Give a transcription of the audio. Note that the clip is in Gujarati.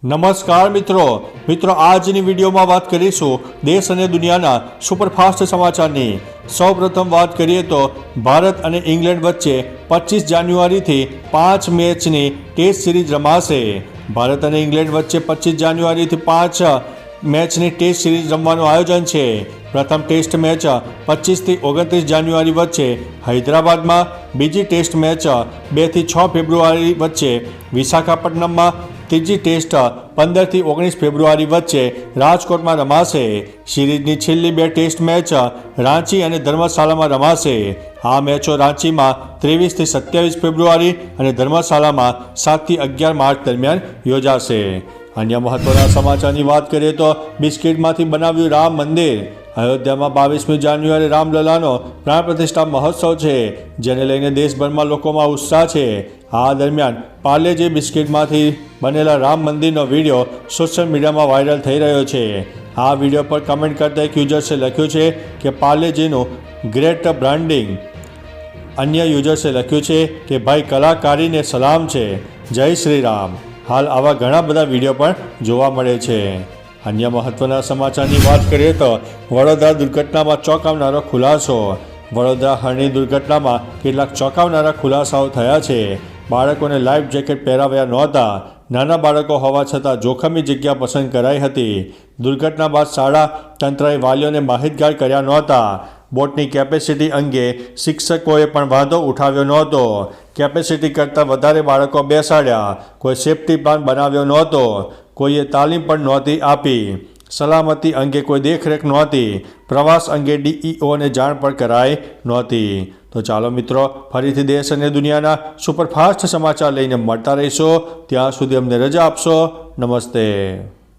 નમસ્કાર મિત્રો આજની વિડીયોમાં વાત કરીશું દેશ અને દુનિયાના સુપરફાસ્ટ સમાચારની। સૌપ્રથમ વાત કરીએ તો ભારત અને ઇંગ્લેન્ડ વચ્ચે 25 જાન્યુઆરીથી 5 મેચની ટેસ્ટ સિરીઝ રમાશે। ભારત અને ઇંગ્લેન્ડ વચ્ચે 25 જાન્યુઆરીથી 5 મેચની ટેસ્ટ સિરીઝ રમવાનું આયોજન છે। પ્રથમ ટેસ્ટ મેચ 25 થી 29 જાન્યુઆરી વચ્ચે હૈદરાબાદમાં, બીજી ટેસ્ટ મેચ 2 થી 6 ફેબ્રુઆરી વચ્ચે વિશાખાપટ્ટનમમાં, ત્રીજી ટેસ્ટ 15 થી 19 ફેબ્રુઆરી વચ્ચે રાજકોટમાં રમાશે। સિરીઝની છેલ્લી 2 ટેસ્ટ મેચ રાંચી અને ધર્મશાલામાં રમાશે। આ મેચો રાંચીમાં 23 થી 27 ફેબ્રુઆરી અને ધર્મશાલામાં 7 થી 11 માર્ચ દરમિયાન યોજાશે। અન્ય મહત્વના સમાચારની વાત કરીએ તો બિસ્કિટમાંથી બનાવ્યું રામ મંદિર। અયોધ્યામાં 22મી જાન્યુઆરી રામલલાનો પ્રાણ પ્રતિષ્ઠા મહોત્સવ છે, જેને લઈને દેશભરમાં લોકોમાં ઉત્સાહ છે। આ દરમિયાન પાર્લેજી બિસ્કિટમાંથી બનેલા રામ મંદિરનો વિડીયો સોશિયલ મીડિયામાં વાયરલ થઈ રહ્યો છે। આ વિડીયો પર કમેન્ટ કરતા એક યુઝર્સે લખ્યું છે કે પાર્લેજીનું ગ્રેટ બ્રાન્ડિંગ। અન્ય યુઝર્સે લખ્યું છે કે ભાઈ કલાકારીને સલામ છે, જય શ્રી રામ। હાલ આવા ઘણા બધા વિડીયો પણ જોવા મળે છે। અન્ય મહત્વના સમાચારની વાત કરીએ તો વડોદરા દુર્ઘટનામાં ચોંકાવનારો ખુલાસો। વડોદરા હરણી દુર્ઘટનામાં કેટલાક ચોંકાવનારા ખુલાસાઓ થયા છે। બાળકોને લાઈફ જેકેટ પહેરાવ્યા નહોતા, નાના બાળકો હોવા છતાં જોખમી જગ્યા પસંદ કરાઈ હતી। દુર્ઘટના બાદ શાળા તંત્રએ વાલીઓને માહિતગાર કર્યા નહોતા। બોટની કેપેસિટી અંગે શિક્ષકોએ પણ વાંધો ઉઠાવ્યો નહોતો। કેપેસિટી કરતાં વધારે બાળકો બેસાડ્યા, કોઈ સેફ્ટી પ્લાન બનાવ્યો નહોતો, કોઈએ તાલીમ પણ નહોતી આપી, સલામતી અંગે કોઈ દેખરેખ નહોતી, પ્રવાસ અંગે DEOને જાણ પણ કરાઈ નહોતી। તો ચાલો મિત્રો, ફરીથી દેશ અને દુનિયાના સુપરફાસ્ટ સમાચાર લઈને મળતા રહીશો। ત્યાં સુધી અમને રજા આપશો। નમસ્તે।